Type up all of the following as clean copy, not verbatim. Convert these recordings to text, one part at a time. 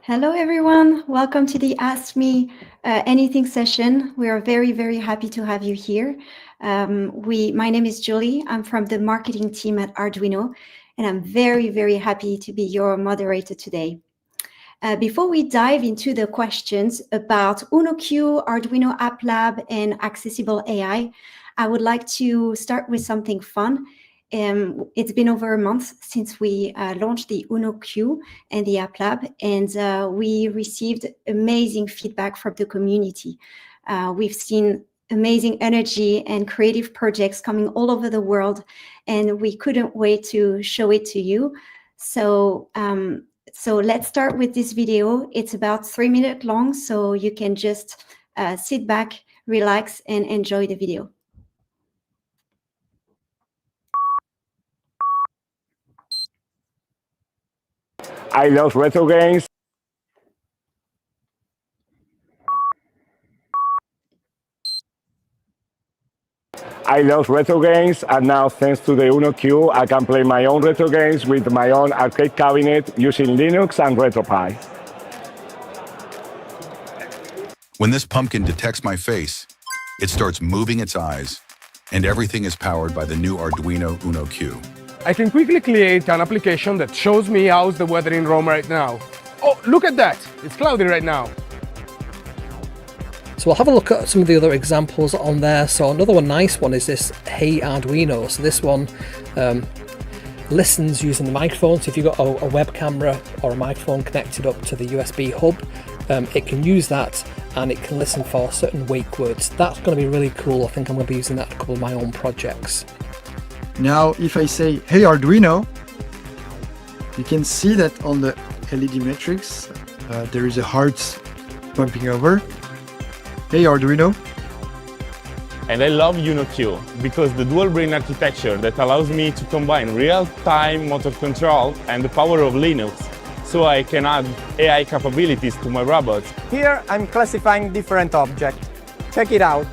Hello, everyone. Welcome to the Ask Me Anything session. We are very, very happy to have you here. My name is Julie. I'm from the marketing team at Arduino, and I'm very, very happy to be your moderator today. Before we dive into the questions about UnoQ, Arduino App Lab, and accessible AI, I would like to start with something fun. It's been over a month since we launched the UnoQ and the App Lab, and we received amazing feedback from the community. We've seen amazing energy and creative projects coming all over the world, and we couldn't wait to show it to you. So let's start with this video. It's about 3 minutes long, so you can just sit back, relax, and enjoy the video. I love retro games. I love retro games, and now thanks to the UnoQ, I can play my own retro games with my own arcade cabinet using Linux and RetroPie. When this pumpkin detects my face, it starts moving its eyes, and everything is powered by the new Arduino UnoQ. I can quickly create an application that shows me how's the weather in Rome right now. Oh, look at that! It's cloudy right now. So we'll have a look at some of the other examples on there. So another nice one is this Hey Arduino. So this one listens using the microphone. So if you've got a web camera or a microphone connected up to the USB hub, it can use that and it can listen for certain wake words. That's going to be really cool. I think I'm going to be using that in a couple of my own projects. Now, if I say, hey Arduino, you can see that on the LED matrix, there is a heart bumping over. Hey Arduino. And I love UnoQ because the dual brain architecture that allows me to combine real-time motor control and the power of Linux, so I can add AI capabilities to my robots. Here I'm classifying different objects. Check it out.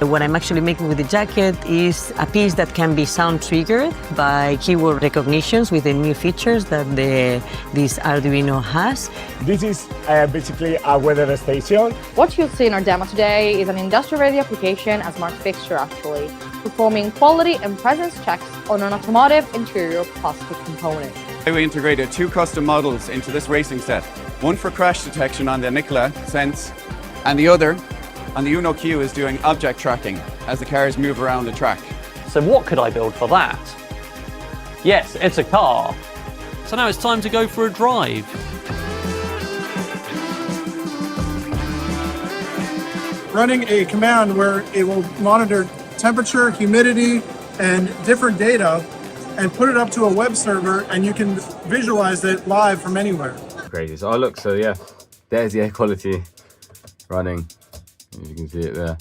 What I'm actually making with the jacket is a piece that can be sound triggered by keyword recognitions with the new features that this Arduino has. This is basically a weather station. What you'll see in our demo today is an industrial-ready application, a smart fixture actually, performing quality and presence checks on an automotive interior plastic component. We integrated 2 custom models into this racing set, one for crash detection on the Nikola Sense, and the other on the UnoQ is doing object tracking as the cars move around the track. So what could I build for that? Yes, it's a car. So now it's time to go for a drive. Running a command where it will monitor temperature, humidity, and different data and put it up to a web server, and you can visualize it live from anywhere. Crazy. So, look, so yeah, there's the air quality running. As you can see it there.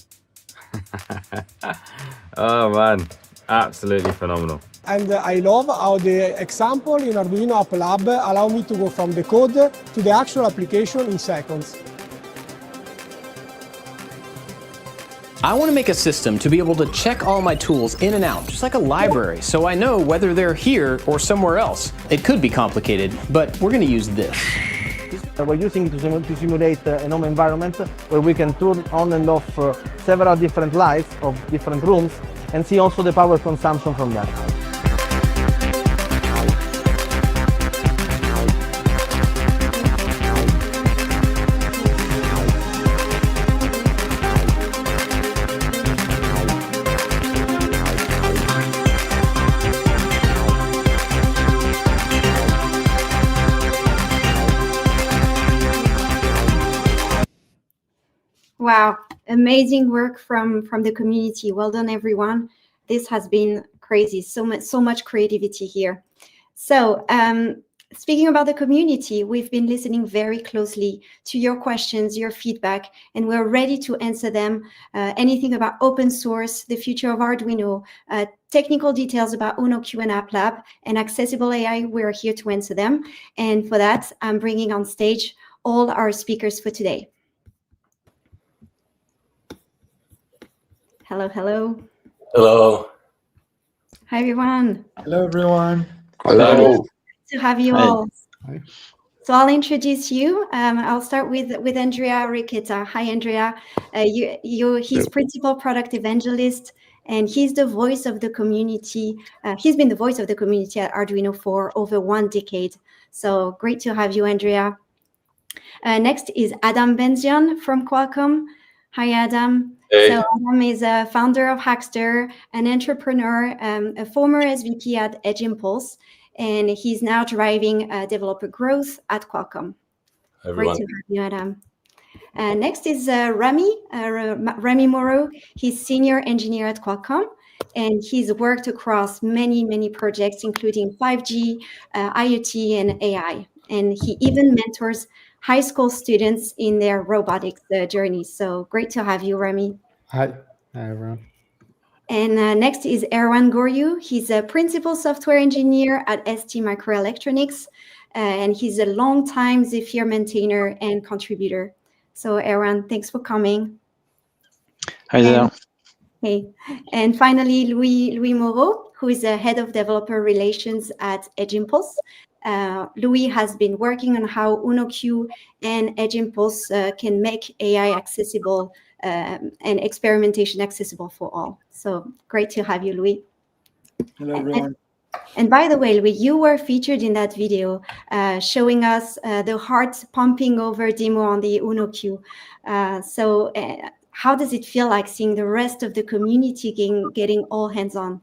Oh man, absolutely phenomenal. And I love how the example in Arduino App Lab allow me to go from the code to the actual application in seconds. I want to make a system to be able to check all my tools in and out, just like a library, so I know whether they're here or somewhere else. It could be complicated, but we're going to use this. We're using it to simulate a home environment where we can turn on and off several different lights of different rooms and see also the power consumption from that. Wow, amazing work from the community. Well done, everyone. This has been crazy. So much creativity here. So speaking about the community, we've been listening very closely to your questions, your feedback, and we're ready to answer them. Anything about open source, the future of Arduino, technical details about UnoQ and AppLab, and accessible AI, we're here to answer them. And for that, I'm bringing on stage all our speakers for today. Hello, hello. Hello. Hi, everyone. Hello, everyone. Hello. To have you all. Hi. So I'll introduce you. I'll start with Andrea Riqueta. Hi, Andrea. He's principal product evangelist, and he's the voice of the community. He's been the voice of the community at Arduino for over 1 decade. So great to have you, Andrea. Next is Adam Benzion from Qualcomm. Hi, Adam. Hey. So Adam is a founder of Hackster, an entrepreneur, a former SVP at Edge Impulse, and he's now driving developer growth at Qualcomm. Everyone. Great to have you, Adam. Next is Rami Moreau. He's senior engineer at Qualcomm, and he's worked across many projects, including 5G, IoT, and AI. And he even mentors high school students in their robotics journey. So great to have you, Rami. Hi everyone. And next is Erwan Goryu. He's a principal software engineer at ST Microelectronics, and he's a long-time Zephyr maintainer and contributor. So Erwan, thanks for coming. Hi there. Hey. And finally, Louis Moreau, who is the head of developer relations at Edge Impulse. Louis has been working on how UnoQ and Edge Impulse can make AI accessible and experimentation accessible for all. So great to have you, Louis. Hello, everyone. And by the way, Louis, you were featured in that video showing us the heart pumping over demo on the UnoQ. So how does it feel like seeing the rest of the community getting all hands-on?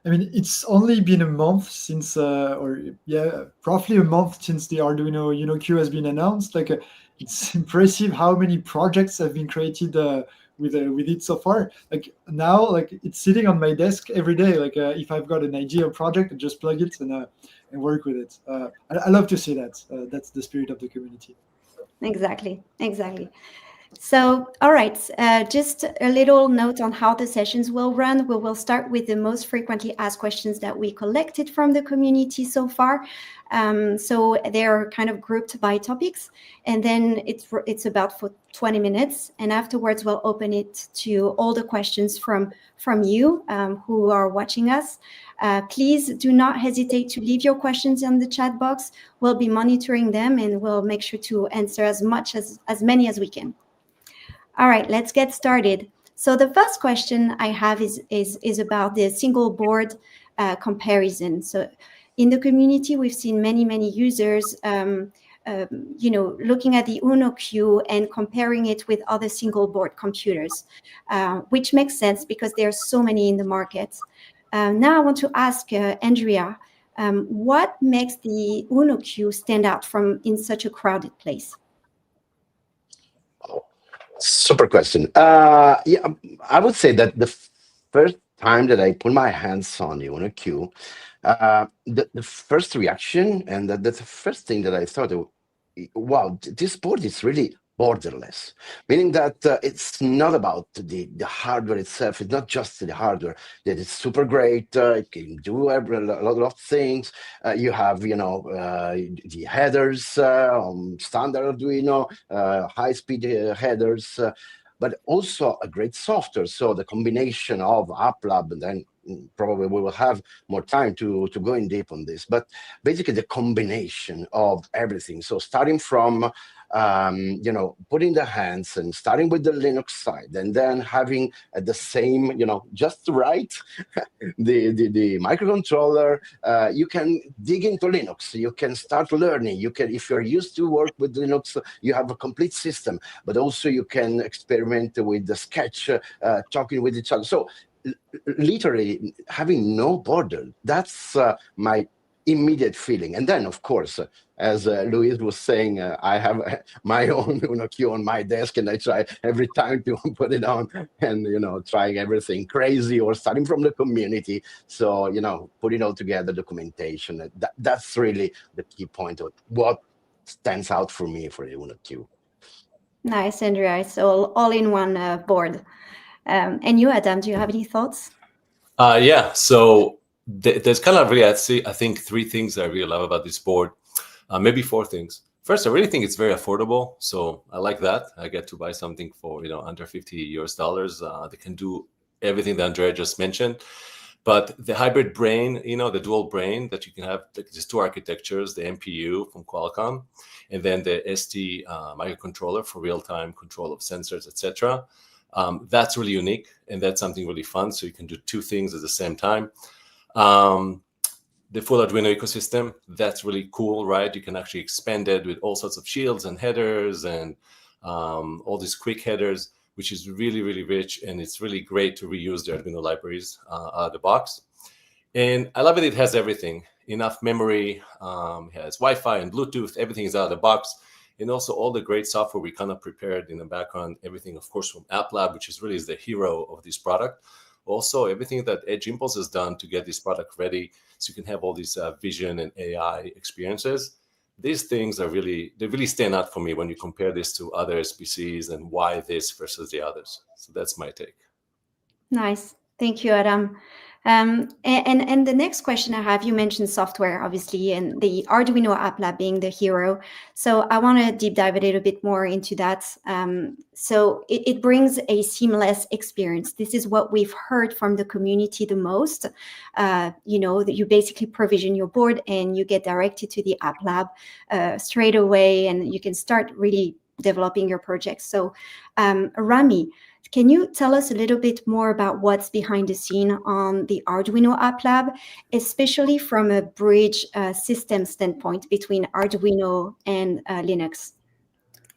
I mean, it's only been a month since, roughly a month since the Arduino UnoQ has been announced. Like, it's impressive how many projects have been created with it so far. Like now, like it's sitting on my desk every day. Like if I've got an idea or project, I just plug it and work with it. I love to see that. That's the spirit of the community. Exactly. So, all right, just a little note on how the sessions will run. We will start with the most frequently asked questions that we collected from the community so far. So they're kind of grouped by topics, and then it's about for 20 minutes. And afterwards, we'll open it to all the questions from you who are watching us. Please do not hesitate to leave your questions in the chat box. We'll be monitoring them, and we'll make sure to answer as many as we can. All right, let's get started. So the first question I have is about the single board comparison. So in the community, we've seen many users, looking at the UnoQ and comparing it with other single board computers, which makes sense because there are so many in the market. Now I want to ask Andrea, what makes the UnoQ stand out in such a crowded place? Super question. I would say that the first time that I put my hands on the UnoQ, the first reaction and the first thing that I thought, wow, this board is really borderless, meaning that it's not about the hardware itself. It's not just the hardware that is super great. It can do a lot of things. You have, the headers, standard Arduino, high-speed headers, but also a great software. So the combination of AppLab, and then probably we will have more time to go in deep on this, but basically the combination of everything. So starting from putting the hands and starting with the Linux side, and then having at the same, just right, the microcontroller, you can dig into Linux, you can start learning, you can, if you're used to work with Linux, you have a complete system, but also you can experiment with the Sketch, talking with each other. So literally having no border, that's my immediate feeling. And then, of course, as Louise was saying, I have my own UnoQ on my desk, and I try every time to put it on and, trying everything crazy or starting from the community. So, put it all together, documentation. That's really the key point of what stands out for me for the UnoQ. Nice, Andrea. It's all in one board. And you, Adam, do you have any thoughts? So there's kind of really, I think 3 things that I really love about this board. Maybe 4 things. First, I really think it's very affordable. So I like that. I get to buy something for, under $50 US. They can do everything that Andrea just mentioned. But the hybrid brain, the dual brain that you can have, these two architectures, the MPU from Qualcomm, and then the ST microcontroller for real-time control of sensors, etc. That's really unique, and that's something really fun. So you can do two things at the same time. The full Arduino ecosystem, that's really cool, right? You can actually expand it with all sorts of shields and headers and all these quick headers, which is really, really rich. And it's really great to reuse the Arduino libraries out of the box. And I love it. It has everything, enough memory, it has Wi-Fi and Bluetooth, everything is out of the box. And also all the great software we kind of prepared in the background, everything, of course, from AppLab, which is really the hero of this product. Also, everything that Edge Impulse has done to get this product ready so you can have all these vision and AI experiences. These things they really stand out for me when you compare this to other SBCs and why this versus the others. So that's my take. Nice. Thank you, Adam. And the next question I have, you mentioned software, obviously, and the Arduino App Lab being the hero. So I want to deep dive a little bit more into that. So it brings a seamless experience. This is what we've heard from the community the most. That you basically provision your board and you get directed to the App Lab straight away, and you can start really developing your project. So Rami, can you tell us a little bit more about what's behind the scene on the Arduino App Lab, especially from a bridge system standpoint between Arduino and Linux?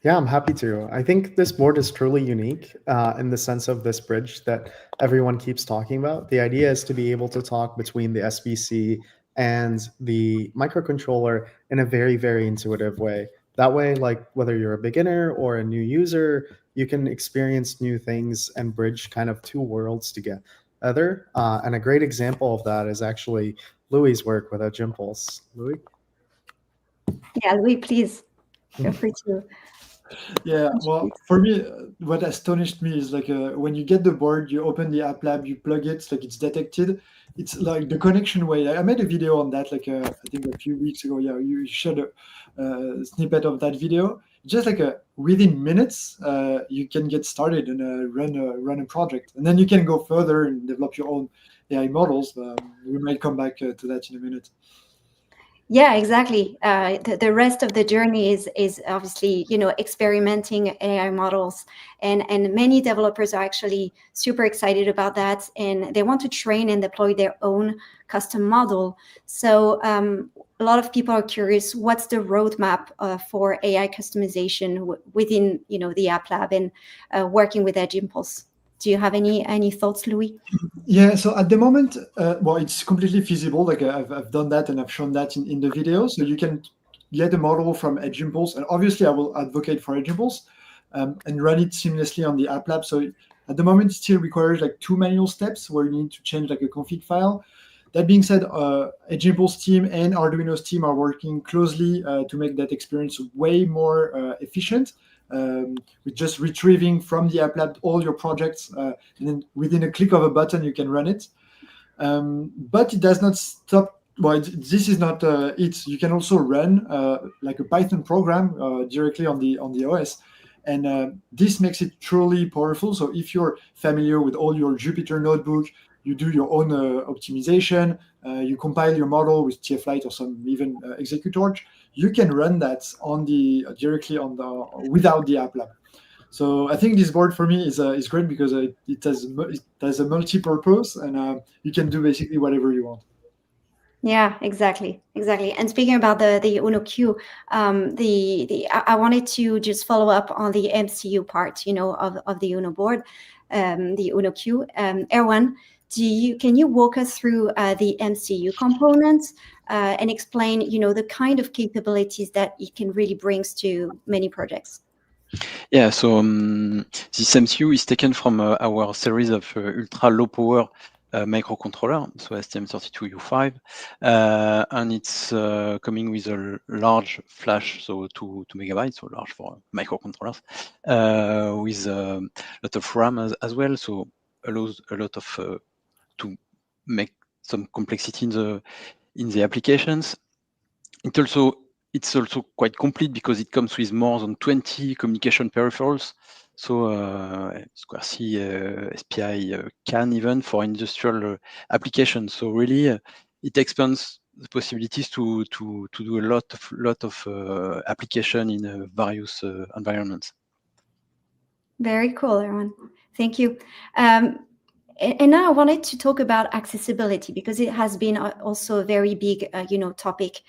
Yeah, I'm happy to. I think this board is truly unique in the sense of this bridge that everyone keeps talking about. The idea is to be able to talk between the SBC and the microcontroller in a very, very intuitive way. That way, like whether you're a beginner or a new user, you can experience new things and bridge kind of two worlds together. And a great example of that is actually Louis' work with Edge Impulse. Louis? Yeah, Louis, please feel free to. Yeah, well, for me, what astonished me is like when you get the board, you open the App Lab, you plug it, like it's detected. It's like the connection way. I made a video on that, like I think a few weeks ago. Yeah, you shared a snippet of that video. Just like within minutes, you can get started and run a project, and then you can go further and develop your own AI models. We might come back to that in a minute. Yeah, exactly. The rest of the journey is obviously, experimenting AI models, and many developers are actually super excited about that, and they want to train and deploy their own custom model. So a lot of people are curious, what's the roadmap for AI customization within, the App Lab and working with Edge Impulse? Do you have any thoughts, Louis? Yeah, so at the moment, well, it's completely feasible. Like I've done that and I've shown that in the video. So you can get a model from Edge Impulse, and obviously I will advocate for Edge Impulse and run it seamlessly on the App Lab. So at the moment, it still requires like 2 manual steps where you need to change like a config file. That being said, Edge Impulse team and Arduino's team are working closely to make that experience way more efficient. With just retrieving from the App Lab all your projects, and then within a click of a button, you can run it. But it does not stop. Well, this is not it. You can also run like a Python program directly on the OS, and this makes it truly powerful. So if you're familiar with all your Jupyter notebook, you do your own optimization, you compile your model with TF-Lite or some even executorch, you can run that directly without the App Lab. So I think this board for me is great because it has a multi-purpose, and you can do basically whatever you want. Yeah, exactly. And speaking about the Uno Q, I wanted to just follow up on the MCU part, of the Uno board, the Uno Q. Erwan, can you walk us through the MCU components and explain, the kind of capabilities that it can really bring to many projects? Yeah, so this MCU is taken from our series of ultra low power microcontroller, so STM32U5, and it's coming with a large flash, so 2 megabytes, so large for microcontrollers, with a lot of RAM as well, so allows a lot of to make some complexity in the applications. It's also quite complete because it comes with more than 20 communication peripherals. So Square-C SPI can even for industrial applications. So really, it expands the possibilities to do a lot of application in various environments. Very cool, everyone. Thank you. And now I wanted to talk about accessibility because it has been also a very big, topic.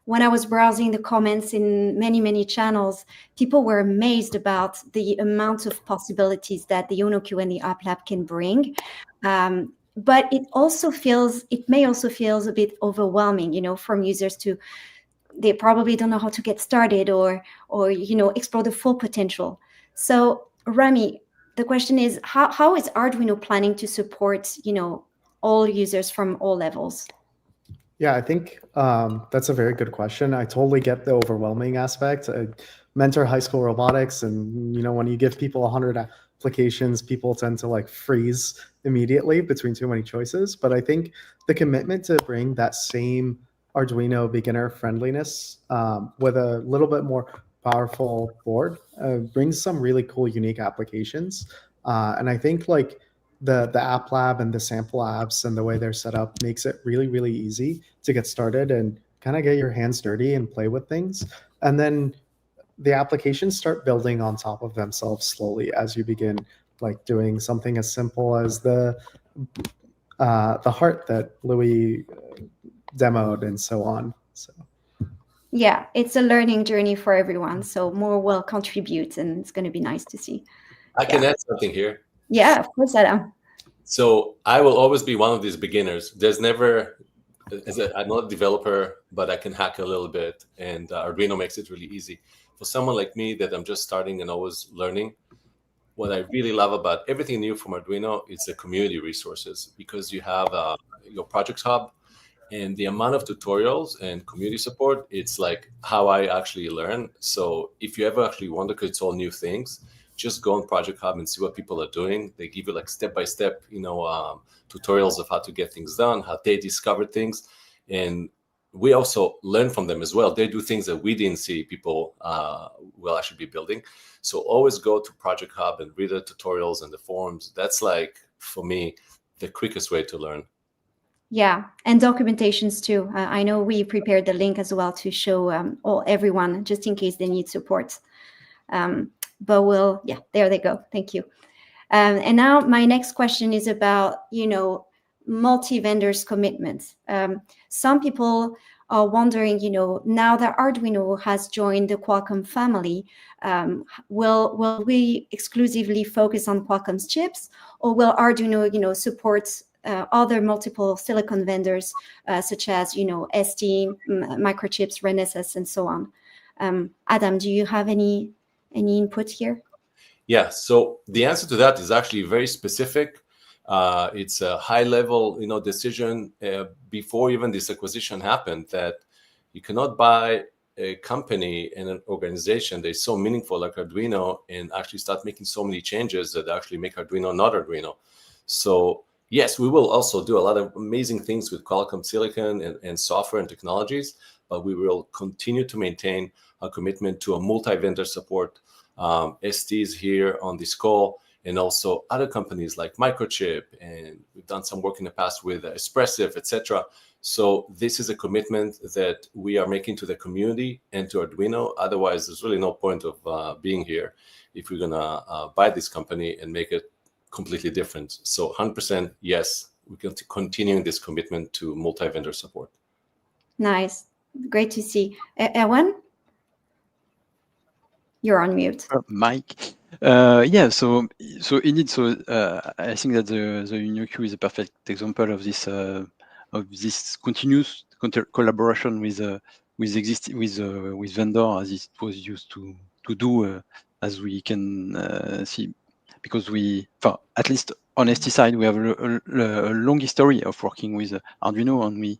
When I was browsing the comments in many channels, people were amazed about the amount of possibilities that the UnoQ and the AppLab can bring. But it may also feel a bit overwhelming, from users they probably don't know how to get started or explore the full potential. So Rami, the question is, how is Arduino planning to support, all users from all levels? Yeah, I think that's a very good question. I totally get the overwhelming aspect. I mentor high school robotics, and when you give people 100 applications, people tend to like freeze immediately between too many choices. But I think the commitment to bring that same Arduino beginner friendliness with a little bit more powerful board brings some really cool, unique applications. And I think like the App Lab and the sample apps and the way they're set up makes it really, really easy to get started and kind of get your hands dirty and play with things. And then the applications start building on top of themselves slowly as you begin like doing something as simple as the heart that Louis demoed and so on. So yeah, it's a learning journey for everyone. So more will contribute, and it's going to be nice to see. I can add something here. Yeah, of course, Adam. So I will always be one of these beginners. I'm not a developer, but I can hack a little bit, and Arduino makes it really easy. For someone like me that I'm just starting and always learning, what I really love about everything new from Arduino is the community resources, because you have your project hub, and the amount of tutorials and community support, it's like how I actually learn. So if you ever actually wonder, because it's all new things, just go on Project Hub and see what people are doing. They give you like step-by-step, tutorials of how to get things done, how they discover things. And we also learn from them as well. They do things that we didn't see people will actually be building. So always go to Project Hub and read the tutorials and the forums. That's like, for me, the quickest way to learn. Yeah, and documentations too. I know we prepared the link as well to show everyone, just in case they need support. But there they go. Thank you. And now my next question is about, multi-vendors commitments. Some people are wondering, now that Arduino has joined the Qualcomm family, will we exclusively focus on Qualcomm's chips, or will Arduino, support other multiple silicon vendors, such as, ST, Microchips, Renesas, and so on? Adam, do you have any input here? Yeah, so the answer to that is actually very specific. It's a high-level, decision before even this acquisition happened, that you cannot buy a company and an organization that is so meaningful like Arduino and actually start making so many changes that actually make Arduino not Arduino. So yes, we will also do a lot of amazing things with Qualcomm silicon and software and technologies, but we will continue to maintain a commitment to a multi-vendor support. ST is here on this call, and also other companies like Microchip, and we've done some work in the past with Espressif, etc. So this is a commitment that we are making to the community and to Arduino. Otherwise, there's really no point of being here if we're gonna buy this company and make it completely different. So 100% yes, we can continue this commitment to multi-vendor support. Nice, great to see. Erwan? You're on mute. Mike. Yeah, so indeed, I think that the UnoQ is a perfect example of this continuous collaboration with vendor, as it was used to do, as we can see, because at least on ST side, we have a long history of working with Arduino, and we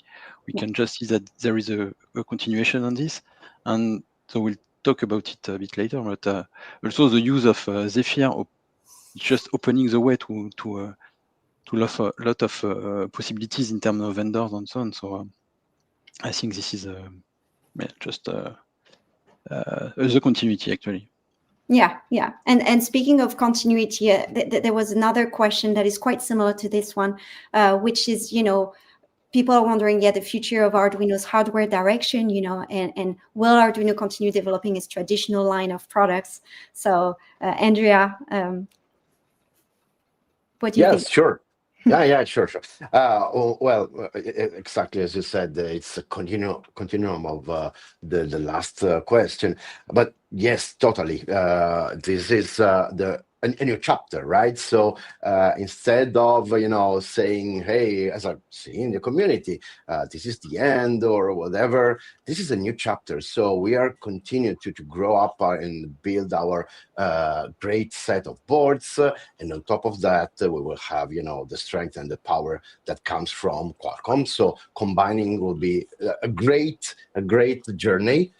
can just see that there is a continuation on this, and so we'll talk about it a bit later, but also the use of Zephyr just opening the way to a lot of possibilities in terms of vendors and so on. So I think this is just the continuity, actually. Yeah. And speaking of continuity, there was another question that is quite similar to this one, which is, people are wondering, the future of Arduino's hardware direction, and will Arduino continue developing its traditional line of products? So, Andrea, what do you think? Yes, sure. Yeah, sure. Exactly as you said, it's a continuum of the last question. But yes, totally. This is a new chapter, right? So instead of saying, "Hey," as I see in the community, this is the end or whatever, this is a new chapter. So we are continuing to grow up and build our great set of boards, and on top of that, we will have the strength and the power that comes from Qualcomm. So combining will be a great journey.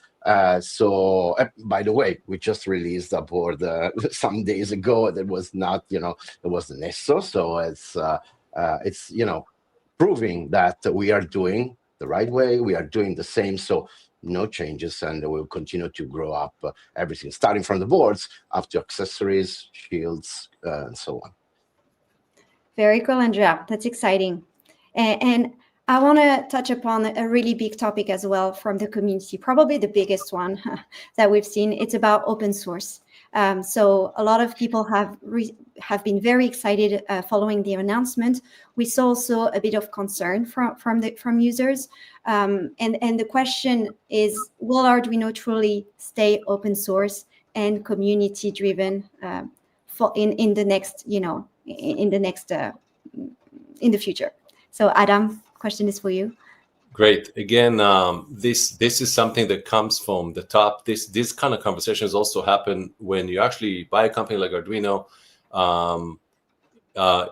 So by the way, we just released a board some days ago that was not, it was the Nesso. So it's proving that we are doing the right way. We are doing the same. So no changes, and we'll continue to grow up everything, starting from the boards up to accessories, shields, and so on. Very cool, Andrea. That's exciting. And I want to touch upon a really big topic as well from the community, probably the biggest one that we've seen. It's about open source. So a lot of people have been very excited following the announcement. We saw also a bit of concern from users. And the question is, will Arduino truly stay open source and community driven in the future? So Adam, question is for you. Great. Again, this is something that comes from the top. This kind of conversations also happen when you actually buy a company like Arduino.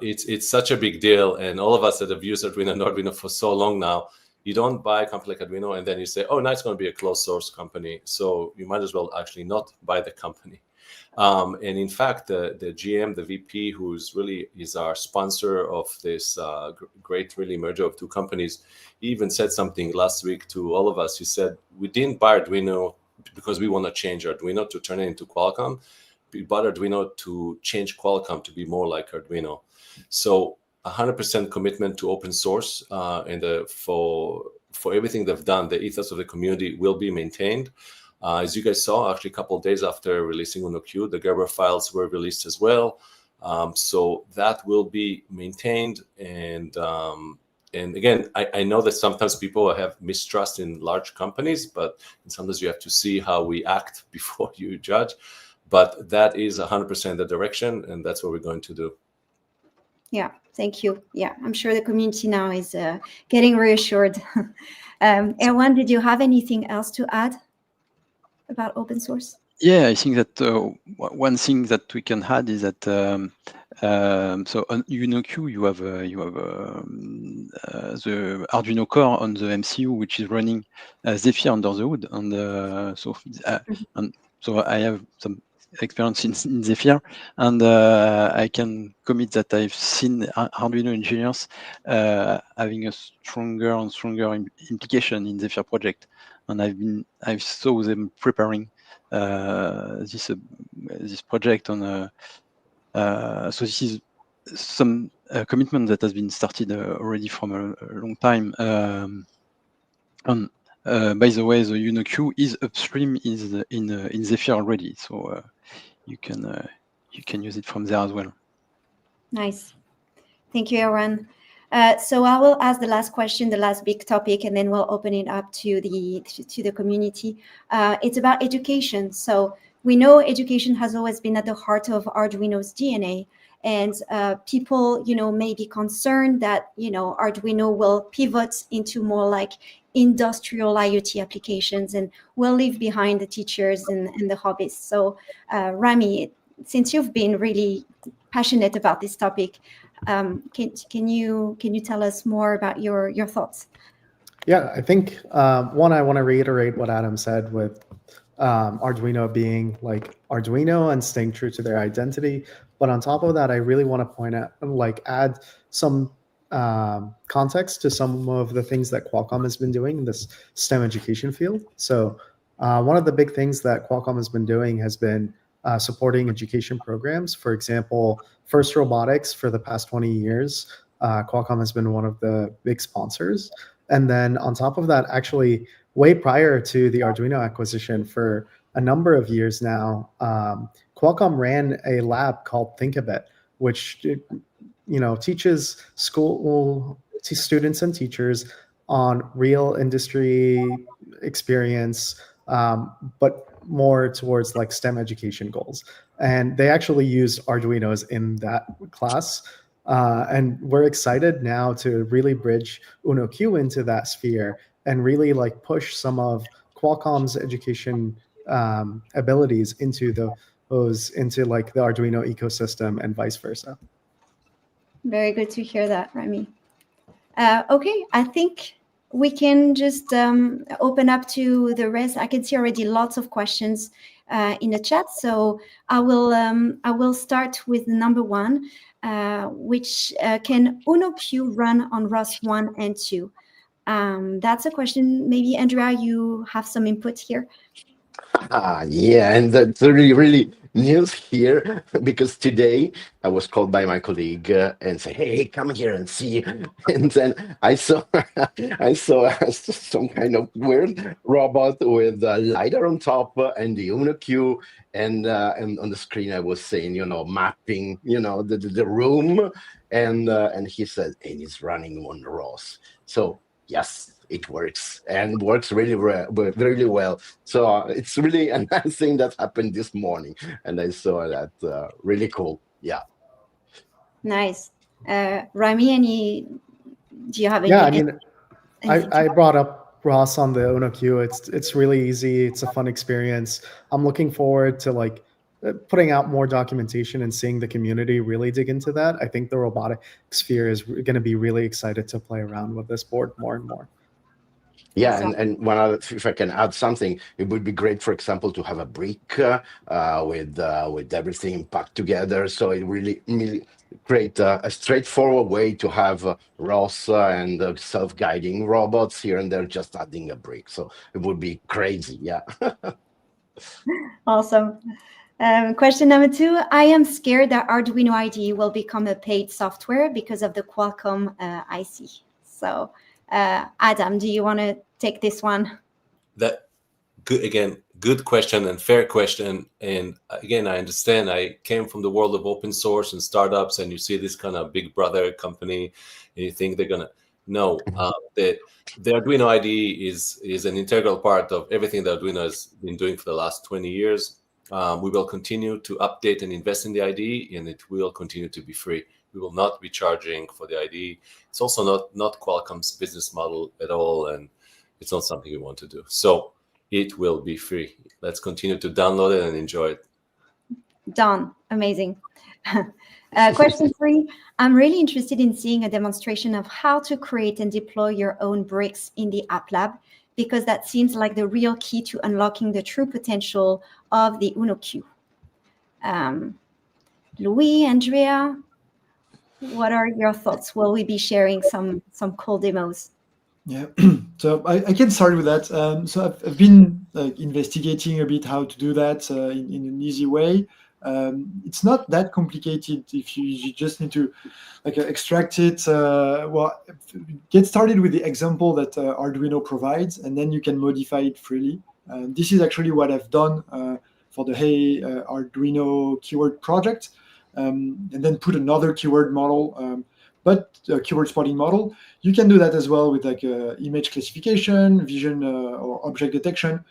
It's such a big deal, and all of us that have used Arduino and Arduino for so long now, you don't buy a company like Arduino and then you say, oh, now it's going to be a closed source company. So you might as well actually not buy the company. And in fact, the GM, the VP, who's really is our sponsor of this great really merger of two companies, he even said something last week to all of us. He said, we didn't buy Arduino because we want to change Arduino to turn it into Qualcomm. We bought Arduino to change Qualcomm to be more like Arduino. So 100% commitment to open source, and for everything they've done, the ethos of the community will be maintained. As you guys saw, actually a couple of days after releasing Uno Q, the Gerber files were released as well. So that will be maintained. And again, I know that sometimes people have mistrust in large companies, but sometimes you have to see how we act before you judge. But that is 100% the direction, and that's what we're going to do. Yeah, thank you. Yeah, I'm sure the community now is getting reassured. Erwan, did you have anything else to add about open source? Yeah, I think that one thing that we can add is that so on Uno Q you have the Arduino core on the MCU, which is running Zephyr under the hood, and so I have some experience in Zephyr, and I can commit that I've seen Arduino engineers having a stronger and stronger implication in Zephyr project, and I saw them preparing this project on. So this is some commitment that has been started already from a long time. And by the way, the Uno Q is upstream in Zephyr already, so you can use it from there as well. Nice, thank you, Erwan. So I will ask the last question, the last big topic, and then we'll open it up to the community. It's about education. So we know education has always been at the heart of Arduino's DNA, and people, may be concerned that Arduino will pivot into more like industrial IoT applications and will leave behind the teachers and the hobbyists. So Rami, since you've been really passionate about this topic, can you tell us more about your thoughts? Yeah, I think one, I want to reiterate what Adam said with Arduino being like Arduino and staying true to their identity. But on top of that, I really want to point out, add some context to some of the things that Qualcomm has been doing in this STEM education field. So one of the big things that Qualcomm has been doing has been supporting education programs. For example, FIRST Robotics for the past 20 years, Qualcomm has been one of the big sponsors. And then on top of that, actually, way prior to the Arduino acquisition, for a number of years now, Qualcomm ran a lab called Think a Bit, which teaches students and teachers on real industry experience, but more towards like STEM education goals. And they actually use Arduinos in that class. And we're excited now to really bridge UnoQ into that sphere and really like push some of Qualcomm's education abilities into the Arduino ecosystem and vice versa. Very good to hear that, Remy. Okay, I think we can just open up to the rest. I can see already lots of questions in the chat, so I will start with number one, which can UnoQ run on ROS 1 and 2? That's a question. Maybe Andrea, you have some input here. Yeah, and that's really news here, because today I was called by my colleague and say, hey, come here and see. And then I saw some kind of weird robot with a LiDAR on top and the UnoQ, and on the screen I was saying, mapping, the room, and he said, and it's running on ROS. So yes, it works, and works really well. So it's really a nice thing that happened this morning, and I saw that really cool. Yeah. Nice. Remy, do you have any? Yeah, I mean, I brought up ROS on the UnoQ. It's really easy. It's a fun experience. I'm looking forward to putting out more documentation and seeing the community really dig into that. I think the robotic sphere is going to be really excited to play around with this board more and more. Yeah, and one other, if I can add something, it would be great, for example, to have a brick with everything packed together. So it really create a straightforward way to have ROS and self-guiding robots here and there, just adding a brick. So it would be crazy. Yeah. Awesome. Question number two, I am scared that Arduino IDE will become a paid software because of the Qualcomm IC. So Adam, do you want to take this one? Good question and fair question. And again, I understand. I came from the world of open source and startups, and you see this kind of big brother company, and you think they're gonna no. The Arduino IDE is an integral part of everything that Arduino has been doing for the last 20 years. We will continue to update and invest in the IDE, and it will continue to be free. We will not be charging for the IDE. It's also not Qualcomm's business model at all, and it's not something we want to do. So it will be free. Let's continue to download it and enjoy it. Done. Amazing. Question 3. I'm really interested in seeing a demonstration of how to create and deploy your own bricks in the App Lab, because that seems like the real key to unlocking the true potential of the UnoQ. Louis, Andrea, what are your thoughts? Will we be sharing some cool demos? Yeah, so I can start with that. So I've been investigating a bit how to do that in an easy way. It's not that complicated if you just need to extract it. Well, get started with the example that Arduino provides, and then you can modify it freely. This is actually what I've done for the Hey Arduino keyword project, and then put another keyword model, but a keyword spotting model. You can do that as well with image classification, vision, or object detection.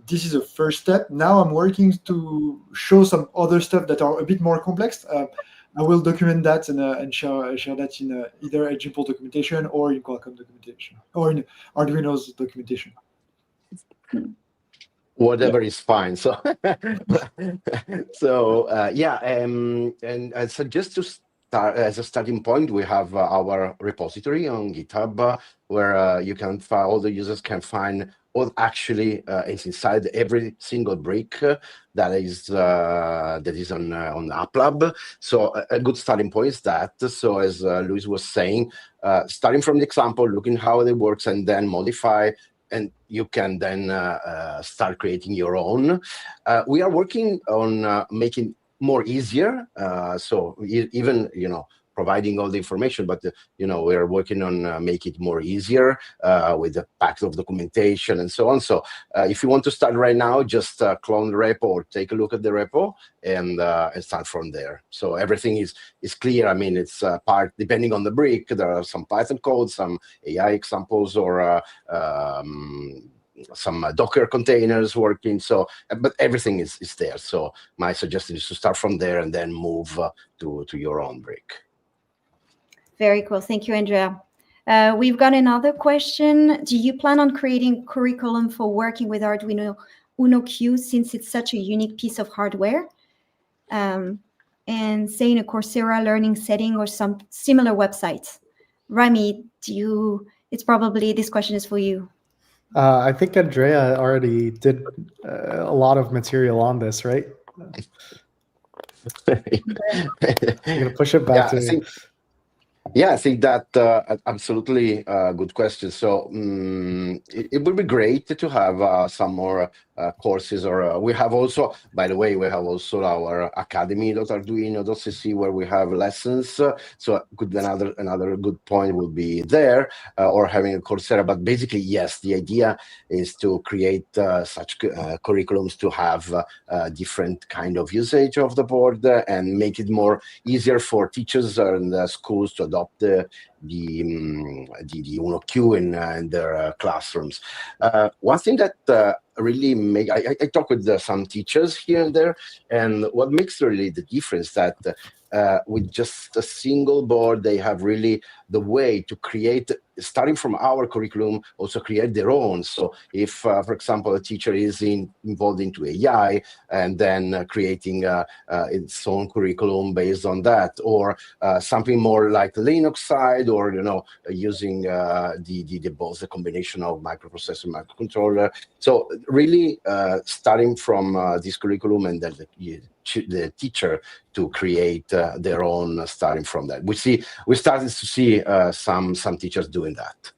This is a first step. Now I'm working to show some other stuff that are a bit more complex. I will document that and share that in either Edgeimpl documentation or in Qualcomm documentation or in Arduino's documentation. Whatever is fine. So, yeah, and so just to start as a starting point, we have our repository on GitHub where you can find, all the users can find what actually is inside every single brick that is on AppLab. So a good starting point is that. So as Luis was saying, starting from the example, looking how it works, and then modify and you can then start creating your own. We are working on making more easier. So even, providing all the information, but we're working on make it more easier with the pack of documentation and so on. So if you want to start right now, just clone the repo or take a look at the repo and start from there. So everything is clear. I mean, it's part depending on the brick. There are some Python code, some AI examples, or some Docker containers working. So, but everything is there. So my suggestion is to start from there and then move to your own brick. Very cool. Thank you, Andrea. We've got another question. Do you plan on creating curriculum for working with Arduino Uno Q, since it's such a unique piece of hardware? And say in a Coursera learning setting or some similar website. Rami, it's probably, this question is for you. I think Andrea already did a lot of material on this, right? I'm going to push it back to you. I think that absolutely good question. So it would be great to have some more courses, or we have also, by the way, we have also our academy.arduino.cc where we have lessons. So could another good point would be there, or having a Coursera. But basically, yes, the idea is to create such curriculums to have different kind of usage of the board and make it more easier for teachers and schools to adopt the Uno Q in their classrooms. One thing that really make I talk with some teachers here and there, and what makes really the difference that with just a single board, they have really the way to create, starting from our curriculum, also create their own. So if, for example, a teacher is involved into AI and then creating its own curriculum based on that, or something more like the Linux side, or using both the combination of microprocessor and microcontroller. So really starting from this curriculum and then the teacher to create their own, starting from that. We started to see some teachers doing that.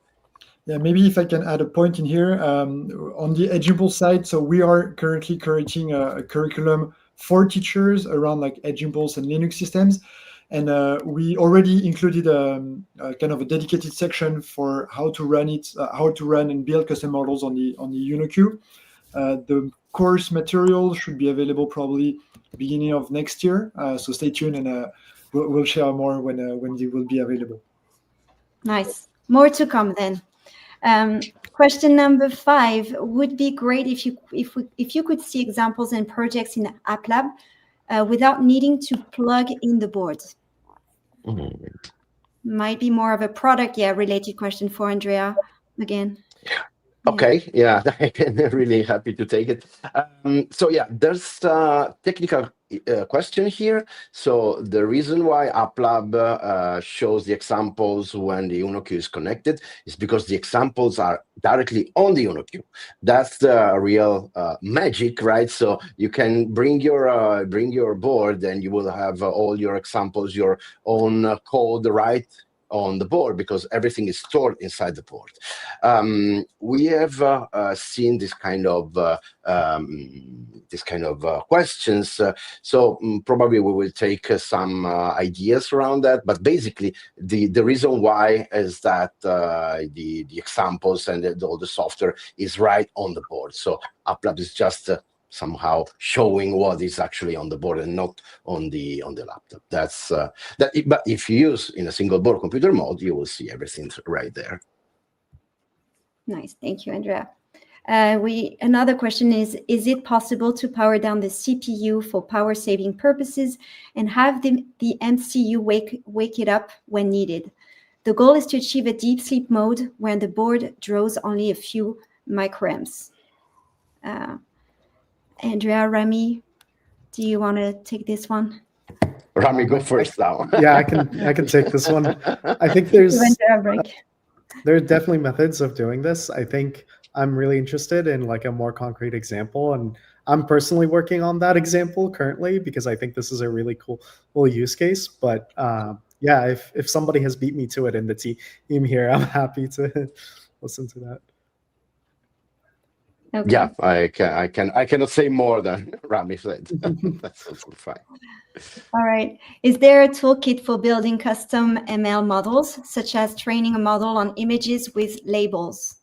Yeah, maybe if I can add a point in here, on the Edgeable side, so we are currently creating a curriculum for teachers around like Edgeables and Linux systems. And we already included kind of a dedicated section for how to run it, how to run and build custom models on the Uno Q. The course material should be available probably beginning of next year. So stay tuned, and we'll share more when it will be available. Nice. More to come then. Question number 5 would be great if you could see examples and projects in AppLab without needing to plug in the board. Might be more of a product related question for Andrea again. Okay, yeah, I'm really happy to take it. So yeah, there's a technical question here. So the reason why AppLab shows the examples when the Uno Q is connected is because the examples are directly on the Uno Q. That's the real magic, right? So you can bring your board, and you will have all your examples, your own code, right, on the board, because everything is stored inside the board. We have seen this kind of questions. So probably we will take some ideas around that. But basically, the reason why is that the examples and all the software is right on the board. So AppLab is just somehow showing what is actually on the board and not on the laptop. That's that. But if you use in a single board computer mode, you will see everything right there. Nice, thank you, Andrea. Another question is it possible to power down the CPU for power saving purposes and have the MCU wake it up when needed? The goal is to achieve a deep sleep mode where the board draws only a few microamps. Andrea, Rami, do you want to take this one? Rami, go first now. Yeah, I can take this one. I think there are definitely methods of doing this. I think I'm really interested in like a more concrete example, and I'm personally working on that example currently because I think this is a really cool use case. But yeah, if somebody has beat me to it in the team here, I'm happy to listen to that. Okay. Yeah, I cannot say more than Rami said. That's also fine. All right. Is there a toolkit for building custom ML models, such as training a model on images with labels?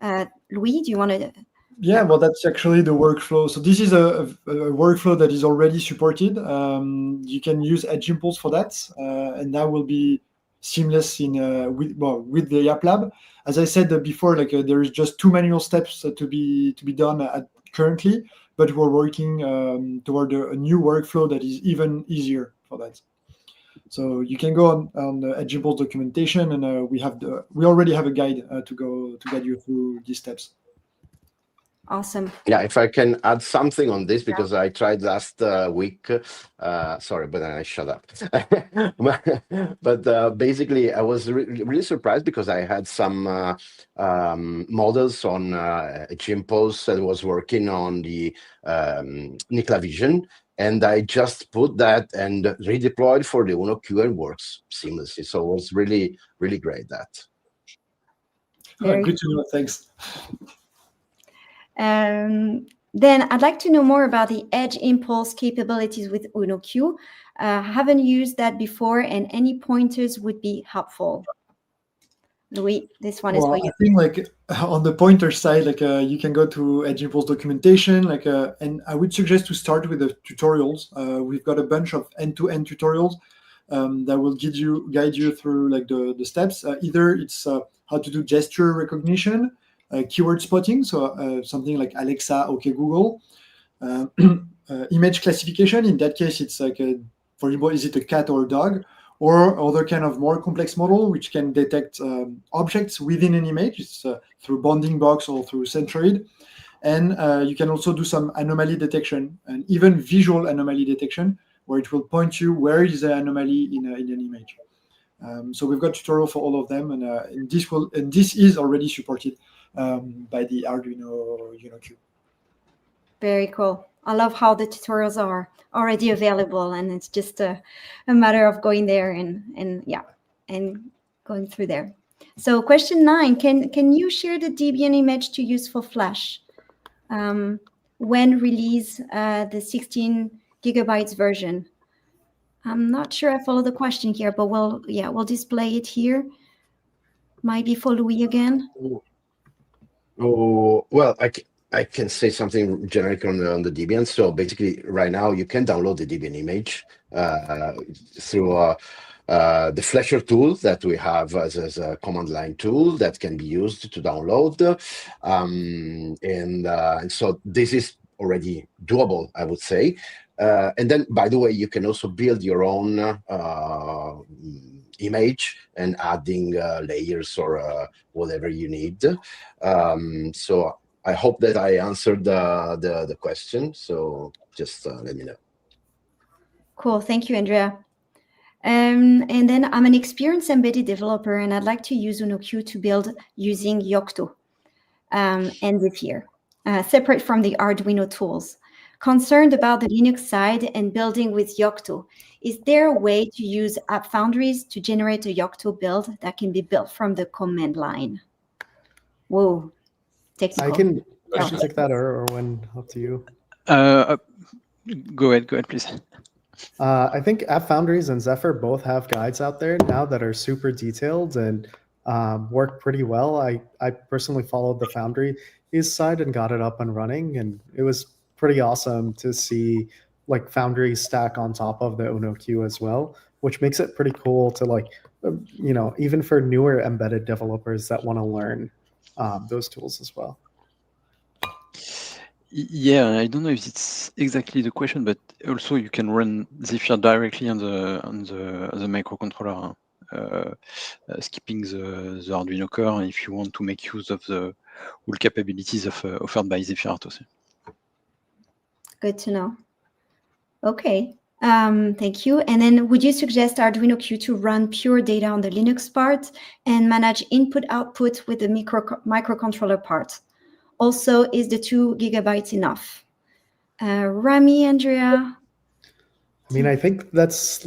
Louis, do you want to? Yeah, well, that's actually the workflow. So this is a workflow that is already supported. You can use Edge Impulse for that, and that will be seamless in with the App Lab. As I said before, there is just 2 manual steps to be done currently, but we're working toward a new workflow that is even easier for that. So you can go on the Edge Impulse documentation, and we already have a guide to guide you through these steps. Awesome. Yeah, if I can add something on this, because I tried last week. Sorry, but then I shut up. But basically, I was really surprised because I had some models on Edge Impulse that was working on the Nicla Vision, and I just put that and redeployed for the Uno Q and works seamlessly. So it was really, really great. That. Good to know. Thanks. Then I'd like to know more about the Edge Impulse capabilities with Uno Q. Haven't used that before, and any pointers would be helpful. Louis, this one is for you. I think on the pointer side, you can go to Edge Impulse documentation, and I would suggest to start with the tutorials. We've got a bunch of end-to-end tutorials that will guide you through the steps. Either it's how to do gesture recognition, keyword spotting, so something like Alexa, OK Google, image classification. In that case, it's for example, is it a cat or a dog, or other kind of more complex model which can detect objects within an image. It's through bounding box or through centroid. And you can also do some anomaly detection and even visual anomaly detection, where it will point you where is the anomaly in an image. So we've got tutorial for all of them, and this is already supported by the Arduino Uno Q. Very cool. I love how the tutorials are already available, and it's just a matter of going there and going through there. So question 9, can you share the Debian image to use for Flash? When release the 16 gigabytes version? I'm not sure I follow the question here, but we'll display it here. Might be for Louis again. Oh, well, I can say something generic on the Debian. So basically, right now you can download the Debian image through the Flasher tool that we have as a command line tool that can be used to download. And so this is already doable, I would say. And then, by the way, you can also build your own image and adding layers or whatever you need. So I hope that I answered the question. So just let me know. Cool. Thank you, Andrea. And then I'm an experienced embedded developer, and I'd like to use Uno Q to build using Yocto and Zephyr, separate from the Arduino tools. Concerned about the Linux side and building with Yocto, is there a way to use App Foundries to generate a Yocto build that can be built from the command line? Whoa, technical. I can take that, or when, up to you. Go ahead, please. I think App Foundries and Zephyr both have guides out there now that are super detailed and work pretty well. I personally followed the Foundry side and got it up and running, and it was pretty awesome to see Foundry stack on top of the Uno Q as well, which makes it pretty cool to even for newer embedded developers that want to learn those tools as well. Yeah, I don't know if it's exactly the question, but also you can run Zephyr directly on the microcontroller, skipping the Arduino core if you want to make use of the all capabilities offered by Zephyr also. Good to know. Okay, thank you. And then would you suggest Arduino Q to run pure data on the Linux part and manage input-output with the microcontroller part? Also, is the 2 gigabytes enough? Rami, Andrea? I mean, I think that's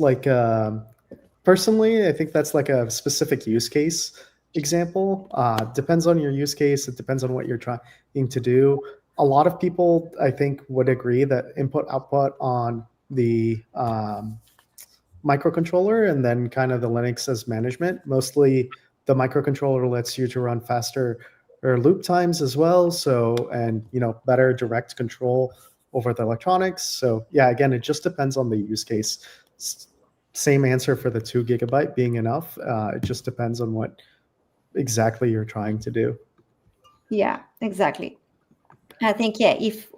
personally, I think that's a specific use case example. Depends on your use case. It depends on what you're trying. looking to do. A lot of people, I think, would agree that input-output on the microcontroller and then kind of the Linux as management. Mostly the microcontroller lets you to run faster or loop times as well. So, and better direct control over the electronics. So yeah, again, it just depends on the use case. Same answer for the 2 GB being enough. It just depends on what exactly you're trying to do. Yeah, exactly. I think, yeah, if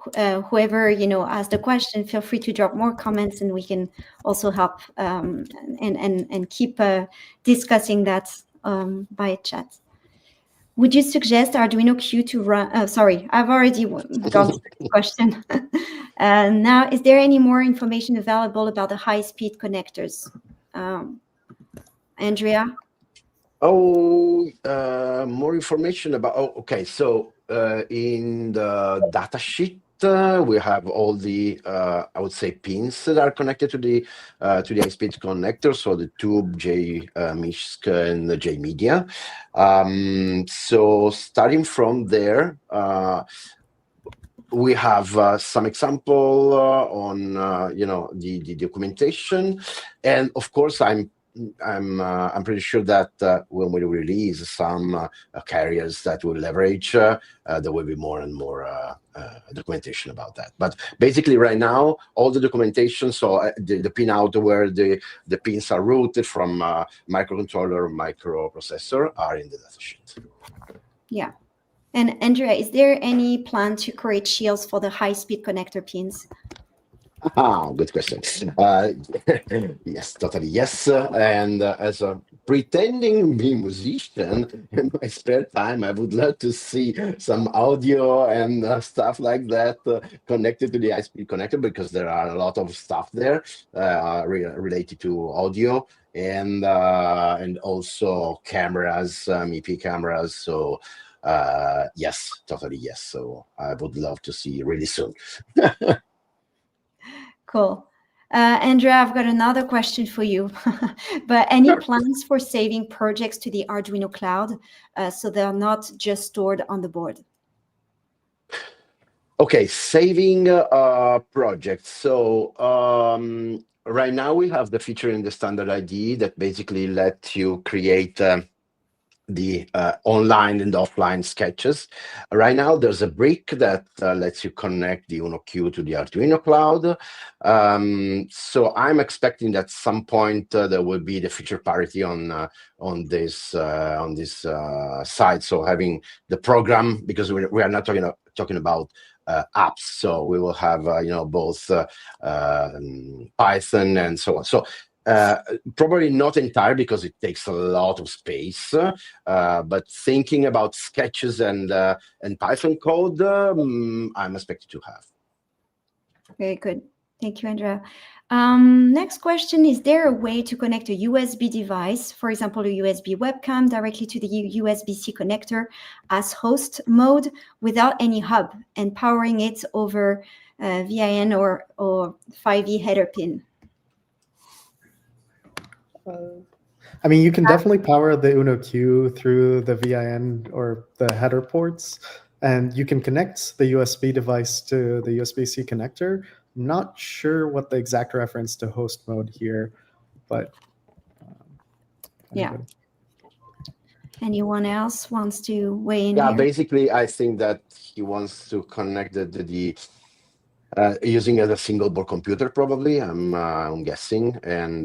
whoever, asked the question, feel free to drop more comments and we can also help and keep discussing that by chat. Would you suggest Arduino Q to run? Sorry, I've already gone through the question. Now, is there any more information available about the high-speed connectors? Andrea? More information about. Okay. So in the datasheet, we have all the I would say pins that are connected to the high-speed connector. So the tube, JMISC, and the JMedia. So starting from there, we have some example on the documentation, and of course I'm pretty sure that when we release some carriers that will leverage, there will be more and more documentation about that. But basically, right now, all the documentation, so the pin out where the pins are routed from microcontroller, microprocessor, are in the datasheet. Yeah. And Andrea, is there any plan to create shields for the high-speed connector pins? Good question. Yes, totally yes. And as a pretending to be a musician, in my spare time, I would love to see some audio and stuff like that connected to the high-speed connector, because there are a lot of stuff there related to audio and also cameras, EP cameras. So yes, totally yes. So I would love to see really soon. Cool. Andrea, I've got another question for you. But any plans for saving projects to the Arduino Cloud so they're not just stored on the board? Okay, saving projects. So right now we have the feature in the standard IDE that basically lets you create the online and offline sketches. Right now, there's a brick that lets you connect the Uno Q to the Arduino Cloud. So I'm expecting that at some point there will be the feature parity on this side. So having the program, because we are not talking about apps, so we will have both Python and so on. So probably not entire because it takes a lot of space, but thinking about sketches and Python code, I'm expected to have. Very good. Thank you, Andrea. Next question, is there a way to connect a USB device, for example, a USB webcam, directly to the USB-C connector as host mode without any hub and powering it over VIN or 5E header pin? I mean, you can definitely power the Uno Q through the VIN or the header ports, and you can connect the USB device to the USB-C connector. I'm not sure what the exact reference to host mode here, but yeah. Anyone else wants to weigh in? Yeah, here? basically, I think that he wants to connect the using as a single board computer, probably. I'm guessing, and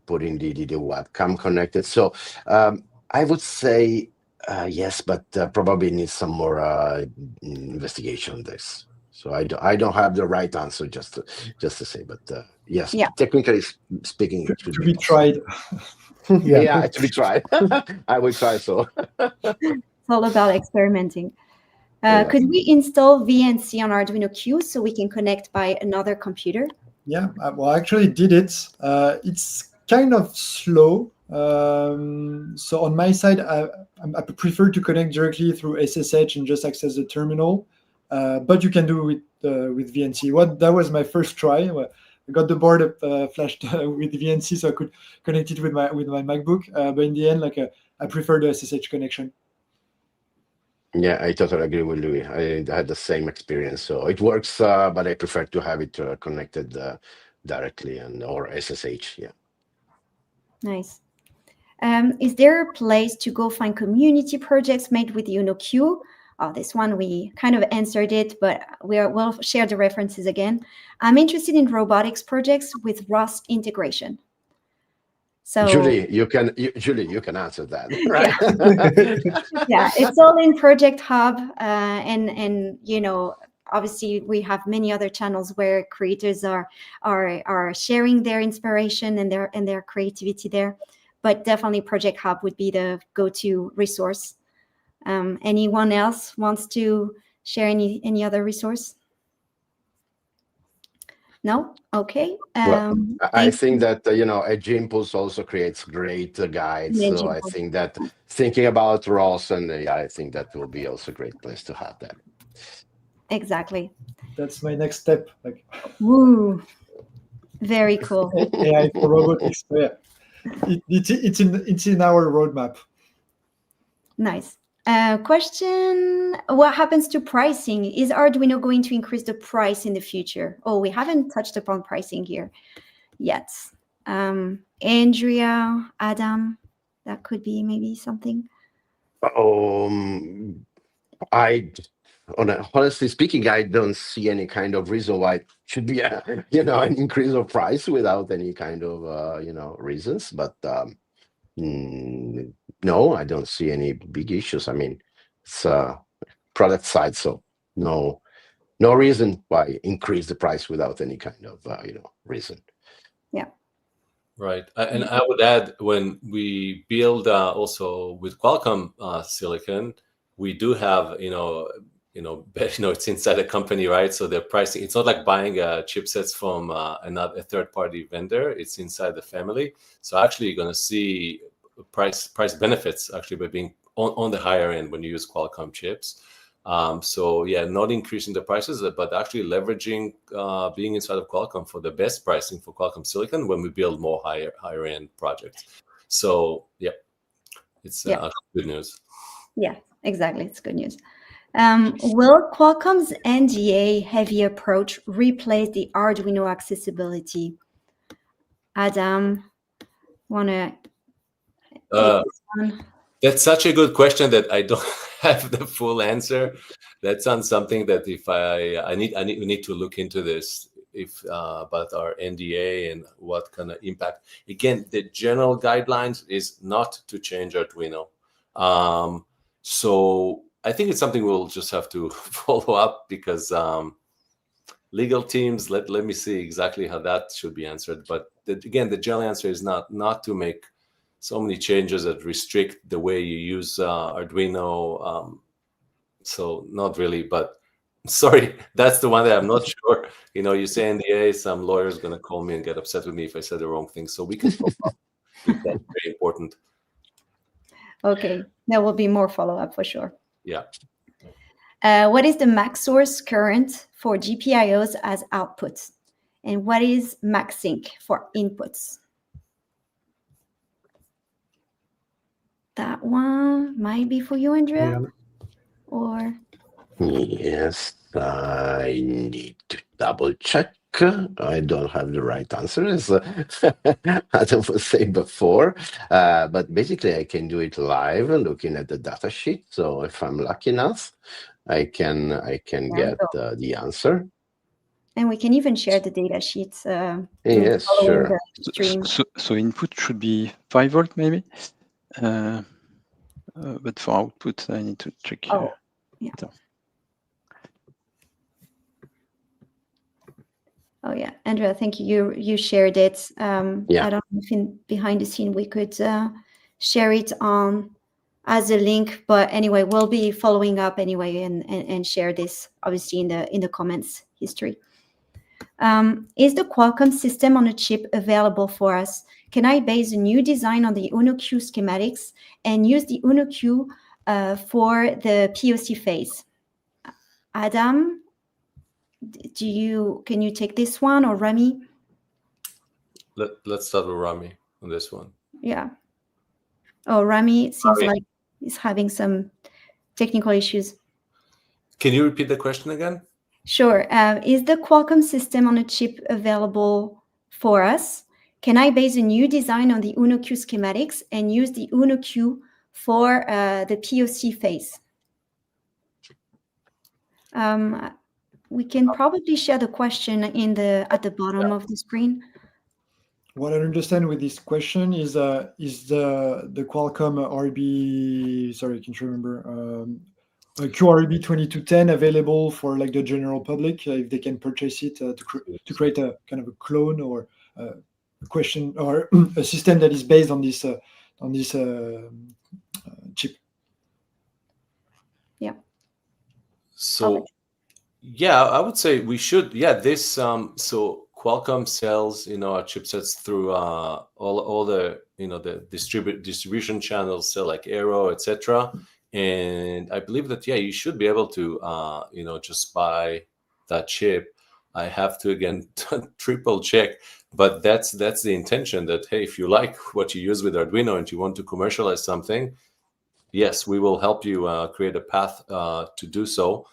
putting the webcam connected. So I would say yes, but probably needs some more investigation on this. So I don't have the right answer just to say, but yes, yeah. Technically speaking, it to be tried. Yeah, to be tried. I will try. So it's all about experimenting. Yeah. Could we install VNC on Arduino Q so we can connect by another computer? Yeah, well, I actually did it. It's kind of slow. So on my side, I prefer to connect directly through SSH and just access the terminal. But you can do it with VNC. That was my first try. I got the board flashed with VNC, so I could connect it with my MacBook. But in the end, I prefer the SSH connection. Yeah, I totally agree with Louis. I had the same experience. So it works, but I prefer to have it connected directly or SSH. Yeah. Nice. Is there a place to go find community projects made with Uno Q? Oh, this one we kind of answered it, but we'll share the references again. I'm interested in robotics projects with ROS integration. So Julie, you can answer that, right? Yeah, it's all in Project Hub, and obviously we have many other channels where creators are sharing their inspiration and their creativity there. But definitely Project Hub would be the go-to resource. Anyone else wants to share any other resource? No? Okay. Well, I think that Edge Impulse also creates great guides. Edge So I Impulse. think that thinking about ROS, and I think that will be also a great place to have that. Exactly. That's my next step. Like, woo, very cool. AI for robotics. Yeah, it's in our roadmap. Nice. Question, what happens to pricing? Is Arduino going to increase the price in the future? Oh, we haven't touched upon pricing here yet. Andrea, Adam, that could be maybe something. Honestly speaking, I don't see any kind of reason why it should be an increase of price without any kind of reasons. But no, I don't see any big issues. I mean, it's a product side, so no reason why increase the price without any kind of reason. Yeah. Right, and I would add, when we build also with Qualcomm silicon, we do have it's inside the company, right? So the pricing, it's not like buying chipsets from a third-party vendor. It's inside the family. So actually, you're going to see price benefits actually by being on the higher end when you use Qualcomm chips. So yeah, not increasing the prices, but actually leveraging being inside of Qualcomm for the best pricing for Qualcomm silicon when we build more higher end projects. So yeah, it's good news. Yeah, exactly. It's good news. Will Qualcomm's NDA heavy approach replace the Arduino accessibility? Adam, want to take this one? That's such a good question that I don't have the full answer. That's on something that if we need to look into this about our NDA and what kind of impact. Again, the general guidelines is not to change Arduino. So I think it's something we'll just have to follow up, because legal teams, let me see exactly how that should be answered. But again, the general answer is not to make so many changes that restrict the way you use Arduino. So not really, but sorry, that's the one that I'm not sure. You say NDA, some lawyer's going to call me and get upset with me if I said the wrong thing. So we can follow up with that. Very important. Okay, there will be more follow-up for sure. Yeah. What is the max source current for GPIOs as outputs? And what is max sync for inputs? That one might be for you, Andrea. Yeah. Or yes, I need to double check. I don't have the right answer, as Adam was saying before. But basically, I can do it live, looking at the data sheet. So if I'm lucky enough, I can get the answer. And we can even share the data sheets. Yes, sure. So input should be 5 volt maybe, but for output I need to check. Oh, yeah. Oh yeah, Andrea, thank you. You shared it. I don't know if behind the scene we could share it as a link, but anyway, we'll be following up anyway and share this obviously in the comments history. Is the Qualcomm system on a chip available for us? Can I base a new design on the Uno Q schematics and use the Uno Q for the POC phase? Adam, can you take this one, or Rami? Let's start with Rami on this one. Yeah. Oh, Rami seems like he's having some technical issues. Can you repeat the question again? Sure. Is the Qualcomm system on a chip available for us? Can I base a new design on the UNO Q schematics and use the UNO Q for the POC phase? We can probably share the question at the bottom of the screen. What I understand with this question is the Qualcomm RB, sorry, I can't remember, QRB 2210 available for like the general public if they can purchase it to create a kind of a clone or a question or a system that is based on this chip. Yeah. So, yeah, I would say we should. Yeah, this so Qualcomm sells our chipsets through all the the distribution channels, sell like Aero, etc. And I believe that you should be able to just buy that chip. I have to again triple check, but that's the intention. That hey, if you like what you use with Arduino and you want to commercialize something, yes, we will help you create a path to do so.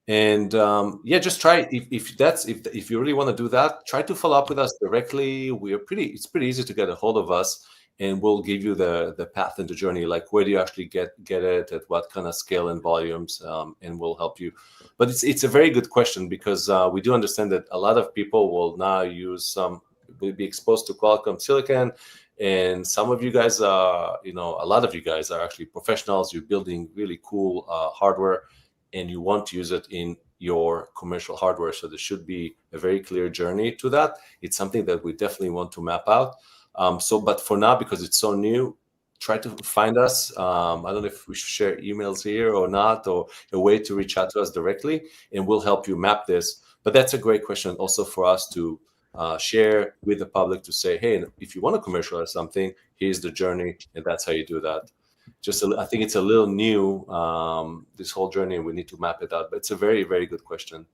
And just try if you really want to do that, try to follow up with us directly. It's pretty easy to get a hold of us, and we'll give you the path and the journey, like where do you actually get it, at what kind of scale and volumes, and we'll help you. But it's a very good question, because we do understand that a lot of people will now will be exposed to Qualcomm silicon, and some of you guys are, a lot of you guys are actually professionals. You're building really cool hardware, and you want to use it in your commercial hardware. So there should be a very clear journey to that. It's something that we definitely want to map out. But for now, because it's so new, try to find us. I don't know if we should share emails here or not, or a way to reach out to us directly, and we'll help you map this. But that's a great question also for us to share with the public, to say, hey, if you want to commercialize something, here's the journey, and that's how you do that. I think it's a little new, this whole journey, and we need to map it out. But it's a very, very good question.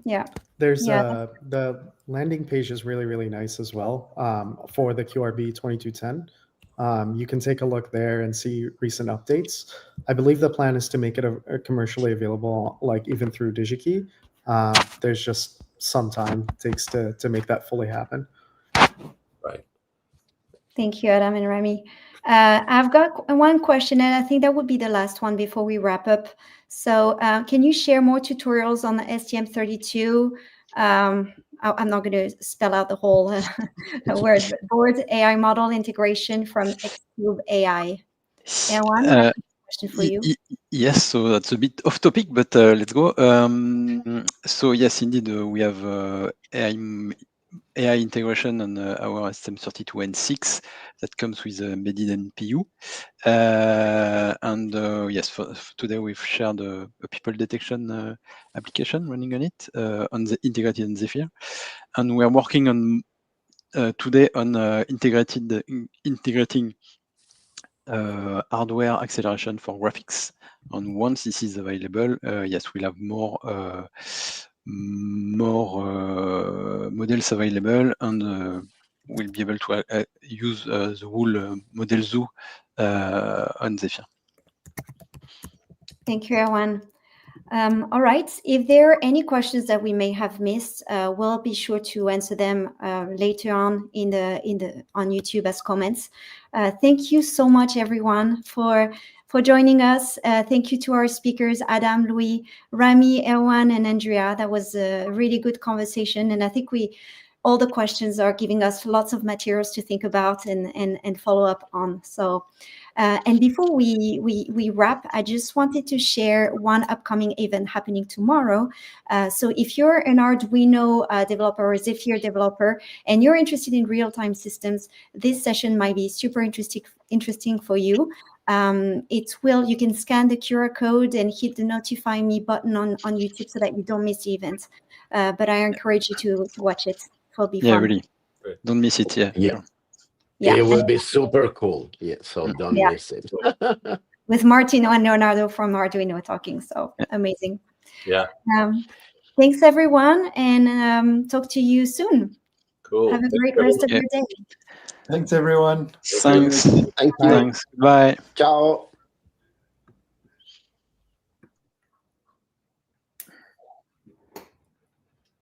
Yeah. There's the landing page is really, really nice as well for the QRB 2210. You can take a look there and see recent updates. I believe the plan is to make it commercially available, like even through DigiKey. There's just some time it takes to make that fully happen. Right. Thank you, Adam and Rami. I've got one question, and I think that would be the last one before we wrap up. So can you share more tutorials on the STM32? I'm not going to spell out the whole word, but board AI model integration from Xcube AI. Erwan, question for you. Yes, so that's a bit off topic, but let's go. So yes, indeed, we have AI integration on our STM32N6 that comes with embedded MPU. And yes, today we've shared a people detection application running on it, integrated on Zephyr. And we are working on today on integrating hardware acceleration for graphics. And once this is available, yes, we'll have more models available, and we'll be able to use the whole model zoo on Zephyr. Thank you, Erwan. All right. If there are any questions that we may have missed, we'll be sure to answer them later on on YouTube as comments. Thank you so much, everyone, for joining us. Thank you to our speakers, Adam, Louis, Rami, Erwan, and Andrea. That was a really good conversation, and I think all the questions are giving us lots of materials to think about and follow up on. So, and before we wrap, I just wanted to share one upcoming event happening tomorrow. So if you're an Arduino developer or Zephyr developer and you're interested in real-time systems, this session might be super interesting for you. You can scan the QR code and hit the notify me button on YouTube so that you don't miss the event. But I encourage you to watch it. It'll be fun. Really. Don't miss it. Yeah. It will be super cool. Yeah, so don't miss it. With Martino and Leonardo from Arduino talking, so amazing. Yeah. Thanks, everyone, and talk to you soon. Cool. Have a great rest of your day. Thanks, everyone. Thanks. Thank you. Thanks. Bye. Ciao.